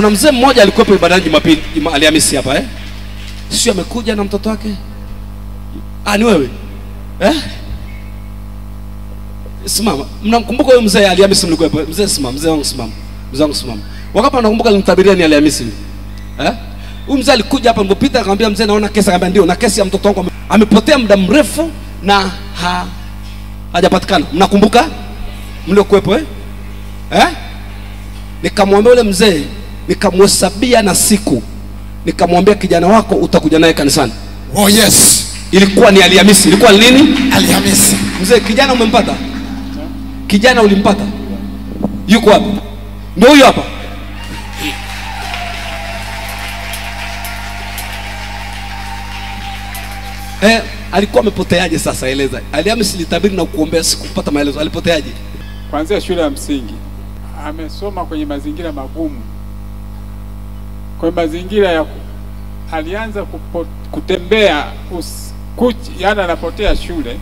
Kuna mzee mmoja alikuwa ibadani Jumapili, Alhamisi hapa Sio amekuja na mtoto wake? Ni wewe? Simama. Mnamkumbuka huyo mzee Alhamisi mlikuwa hapa? Mzee simama, mzee wangu simama. Mzee wangu simama. Wakati nakumbuka nilimtabiria ni Alhamisi. Huyu mzee alikuja hapa nilipopita akamwambia mzee naona kesi, akamwambia ndio na kesi ya mtoto wangu amepotea muda mrefu na hajapatikana. Mnakumbuka? Mliokuepo Nikamwambia yule mzee, nikamhesabia na siku. Nikamwambia kijana wako utakuja naye kanisani. Oh yes. Ilikuwa ni Alhamisi. Ilikuwa lini? Alhamisi. Mzee, kijana umempata? Kijana ulimpata? Yuko wapi? Ndio huyo hapa. Alikuwa amepoteaje sasa, eleza. Alhamisi litabiri na kuombea sikupata maelezo. Alipoteaje? Kuanzia shule ya msingi. Amesoma kwenye mazingira magumu. Kwa mazingira ya alianza kutembea yani anapotea shule,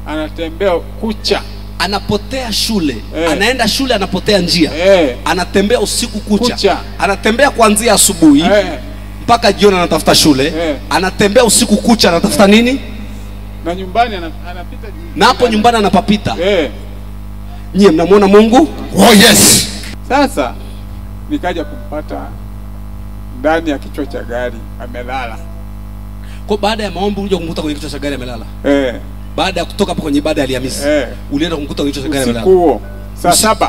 anatembea kucha, anapotea shule, anaenda shule anapotea njia, anatembea usiku kucha. Anatembea kuanzia asubuhi mpaka jioni anatafuta shule, anatembea usiku kucha anatafuta nini? Na nyumbani anapita, na hapo nyumbani anapapita. Nyie mnamuona Mungu? Oh yes. Sasa nikaja kumpata ndani ya kichwa cha gari amelala. Kwa baada ya maombi ulikuja kumkuta kwenye kichwa cha gari amelala? Baada ya kutoka hapo kwenye ibada ya Alhamisi, ulienda kumkuta kwenye kichwa cha gari amelala? Usiku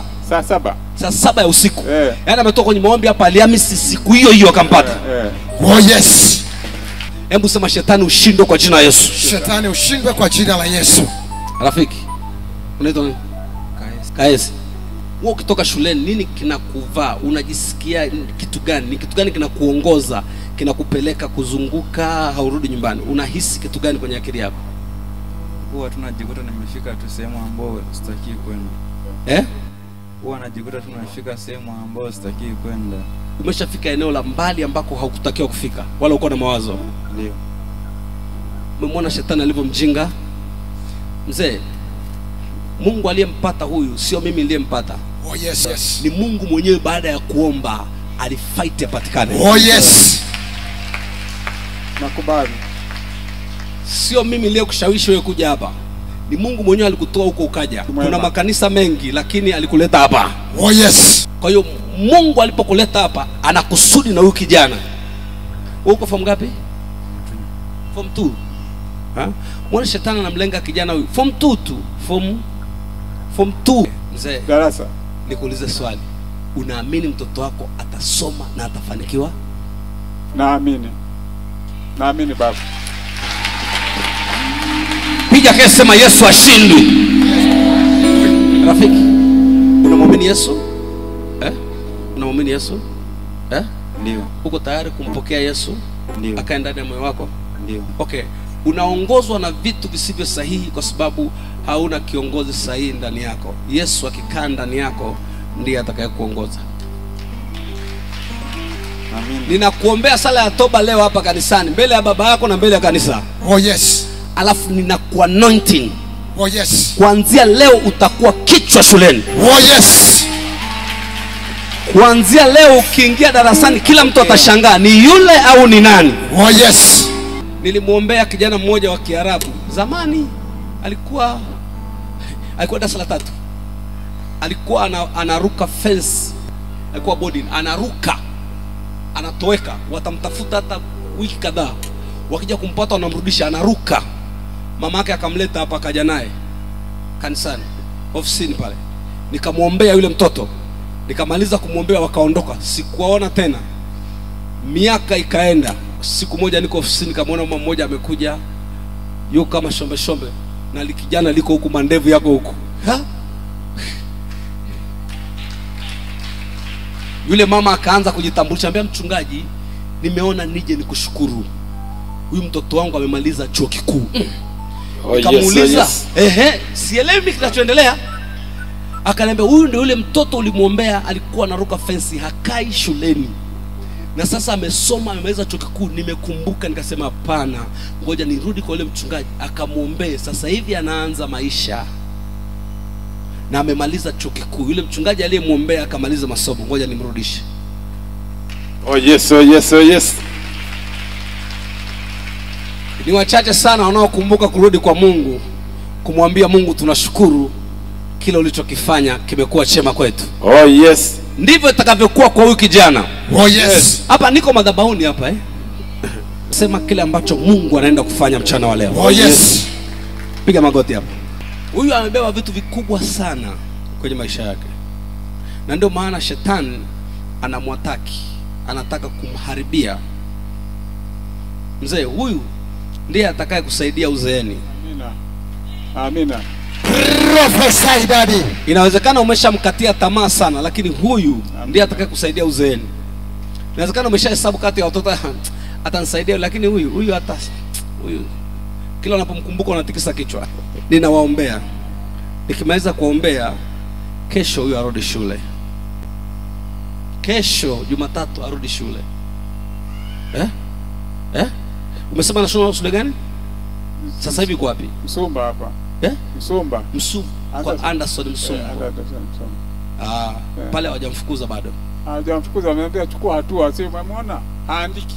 saa saba ya usiku. Yaani ametoka kwenye maombi hapa Alhamisi, siku hiyo hiyo akampata. Oh yes. Hebu sema shetani ushindwe kwa jina la Yesu. Shetani ushindwe kwa jina la Yesu. Rafiki, unaitwa nani? Kaesi. Wewe ukitoka shuleni nini kinakuvaa? Unajisikia kitu gani? Ni kitu gani kinakuongoza, kinakupeleka kuzunguka, haurudi nyumbani? Unahisi kitu gani kwenye akili yako? Huwa tunajikuta nimefika tu sehemu ambayo sitaki kwenda. Huwa najikuta tunafika sehemu ambayo sitaki kwenda. Umeshafika eneo la mbali ambako haukutakiwa kufika wala uko na mawazo. Ndio. Umemwona shetani alivyomjinga? Mzee, Mungu aliyempata huyu sio mimi niliyempata. Oh yes, yes. Ni Mungu mwenyewe baada ya kuomba alifight apatikane. Oh yes. Nakubali. Sio mimi niliyekushawishi wewe kuja hapa. Ni Mungu mwenyewe alikutoa huko ukaja. Kuna makanisa mengi lakini alikuleta hapa. Oh yes. Kwa hiyo Mungu alipokuleta hapa anakusudi na huyu kijana. Uko form ngapi? Form 2. Mwana shetani anamlenga kijana huyu. Form 2 tu. Form 2. Mzee, darasa. Nikuulize swali. Unaamini mtoto wako atasoma na atafanikiwa? Naamini. Naamini baba. Piga kesi, sema Yesu ashindwe. Rafiki, unamwamini Yesu? Unamwamini Yesu? Ndio. Uko tayari kumpokea Yesu? Ndio. Akae ndani ya moyo wako? Ndio. Okay. Unaongozwa na vitu visivyo sahihi kwa sababu hauna kiongozi sahihi ndani yako. Yesu akikaa ndani yako ndiye atakayekuongoza. Amen. Ninakuombea sala ya toba leo hapa kanisani, mbele ya baba yako na mbele ya kanisa. Oh yes. Alafu ninakuanointing. Oh yes. Kuanzia leo utakuwa kichwa shuleni. Oh yes. Kuanzia leo ukiingia darasani kila mtu atashangaa ni yule au ni nani. Oh yes. Nilimuombea kijana mmoja wa Kiarabu. Zamani alikuwa darasa la 3. Alikuwa anaruka fence. Alikuwa boarding, anaruka. Anatoweka, watamtafuta hata wiki kadhaa. Wakija kumpata wanamrudisha, anaruka. Mama yake akamleta hapa, akaja naye kanisani, ofisini pale. Nikamuombea yule mtoto. Nikamaliza kumuombea wakaondoka. Sikuwaona tena. Miaka ikaenda. Siku moja niko ofisini nikamwona mama mmoja amekuja. Yuko kama shombe shombe na likijana liko huku, mandevu yako huku. Yule mama akaanza kujitambulisha, ambia mchungaji, nimeona nije nikushukuru. Huyu mtoto wangu amemaliza chuo kikuu. Nikamuuliza, sielewi kinachoendelea. Akaniambia huyu ndio yule mtoto ulimuombea, alikuwa anaruka fence, hakai shuleni. Na sasa amesoma, amemaliza chuo kikuu. Nimekumbuka, nikasema hapana, ngoja nirudi kwa yule mchungaji akamuombee. Sasa hivi anaanza maisha na amemaliza chuo kikuu. Yule mchungaji aliyemuombea akamaliza masomo, ngoja nimrudishe. Oh yes, oh yes, oh yes. Ni wachache sana wanaokumbuka kurudi kwa Mungu, kumwambia Mungu tunashukuru kile ulichokifanya kimekuwa chema kwetu. Oh yes. Ndivyo itakavyokuwa kwa huyu kijana. Oh yes. Hapa niko madhabahuni hapa Sema kile ambacho Mungu anaenda kufanya mchana wa leo. Oh yes. Piga magoti hapa. Huyu amebeba vitu vikubwa sana kwenye maisha yake. Na ndio maana shetani anamwataki, anataka kumharibia. Mzee huyu ndiye atakaye kusaidia uzeeni. Amina. Amina. Prophesy daddy. Inawezekana umeshamkatia tamaa sana, lakini huyu ndiye atakaye kusaidia uzeeni. Inawezekana umeshahesabu kati ya watoto atanisaidia, lakini huyu kila unapomkumbuka unatikisa kichwa. Ninawaombea. Nikimaliza kuombea, kesho huyu arudi shule. Kesho Jumatatu arudi shule. Umesema anasoma shule gani? Sasa hivi kwa wapi? Msumba hapa. Msumba. Kwa Anderson Msumba. Pale hawajamfukuza bado. Hawajamfukuza, wameambia chukua hatua, sio umeona? Haandiki.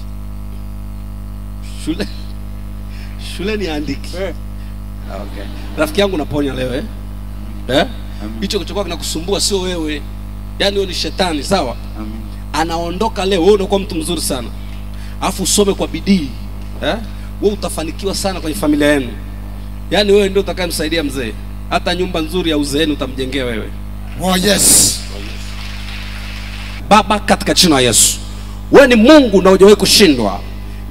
Shule ni andiki. Okay. Rafiki yangu naponya leo hicho kichokuwa kinakusumbua sio wewe. Yaani wewe ni shetani, sawa? Anaondoka leo, wewe unakuwa mtu mzuri sana. Alafu usome kwa bidii. Wewe utafanikiwa sana kwenye familia yenu. Yaani wewe ndio utakayemsaidia mzee. Hata nyumba nzuri ya uzeeni utamjengea wewe. Oh yes. Baba, katika jina la Yesu, wewe ni Mungu na hujawahi kushindwa.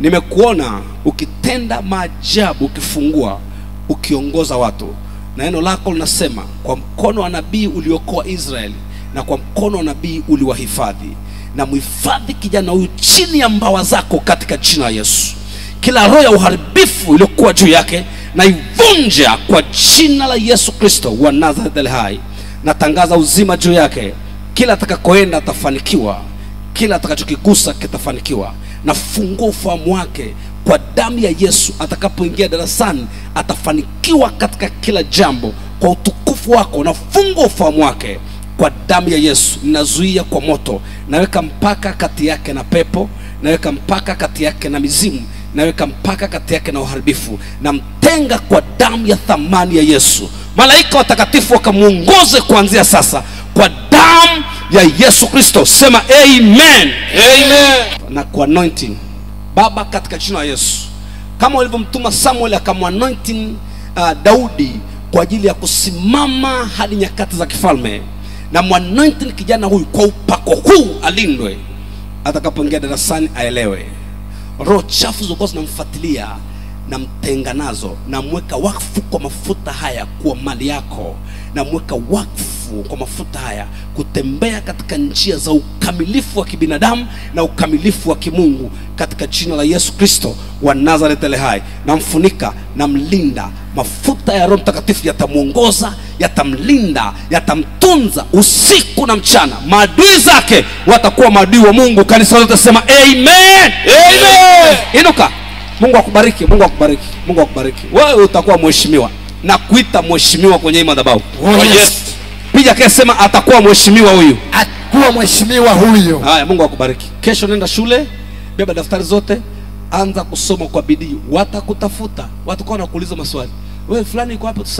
Nimekuona ukitenda maajabu, ukifungua, ukiongoza watu. Na neno lako linasema kwa mkono wa nabii uliokoa Israeli, na kwa mkono wa nabii uliwahifadhi. Na muhifadhi kijana huyu chini ya mbawa zako katika jina la Yesu. Kila roho ya uharibifu iliyokuwa juu yake na ivunja kwa jina la Yesu Kristo wa Nazareth aliye hai. Natangaza uzima juu yake. Kila atakakoenda atafanikiwa, kila atakachokigusa kitafanikiwa. Nafungua ufahamu wake kwa damu ya Yesu. Atakapoingia darasani atafanikiwa katika kila jambo kwa utukufu wako. Nafungua ufahamu wake kwa damu ya Yesu. Ninazuia kwa moto. Naweka mpaka kati yake na pepo, naweka mpaka kati yake na mizimu, naweka mpaka kati yake na uharibifu. Namtenga kwa damu ya thamani ya Yesu. Malaika watakatifu wakamuongoze kuanzia sasa kwa damu ya Yesu Kristo. Sema amen. Amen. Na kwa anointing Baba, katika jina la Yesu, kama ulivyomtuma Samuel akamanointing Daudi kwa ajili ya kusimama hadi nyakati za kifalme, na mwanointing kijana huyu kwa upako huu alindwe. Atakapoingia darasani aelewe. Roho chafu zilizokuwa zinamfuatilia na mtenga nazo, na mweka wakfu kwa mafuta haya kuwa mali yako, na mweka wakfu kwa mafuta haya kutembea katika njia za ukamilifu wa kibinadamu na ukamilifu wa kimungu katika jina la Yesu Kristo wa Nazareth aliye hai. Namfunika, namlinda. Mafuta ya Roho Mtakatifu yatamuongoza, yatamlinda, yatamtunza usiku na mchana. Maadui zake watakuwa maadui wa Mungu. Kanisa lote sema amen. Amen. Inuka. Mungu akubariki, Mungu akubariki, Mungu akubariki. Wewe utakuwa mheshimiwa. Na kuita mheshimiwa kwenye hii madhabahu. Oh yes. Piga kile, sema atakuwa mheshimiwa huyu. Atakuwa mheshimiwa huyu. Haya, Mungu akubariki. Kesho nenda shule, beba daftari zote, anza kusoma kwa bidii. Watakutafuta, watakuwa wanakuuliza maswali. Wewe fulani yuko wapi?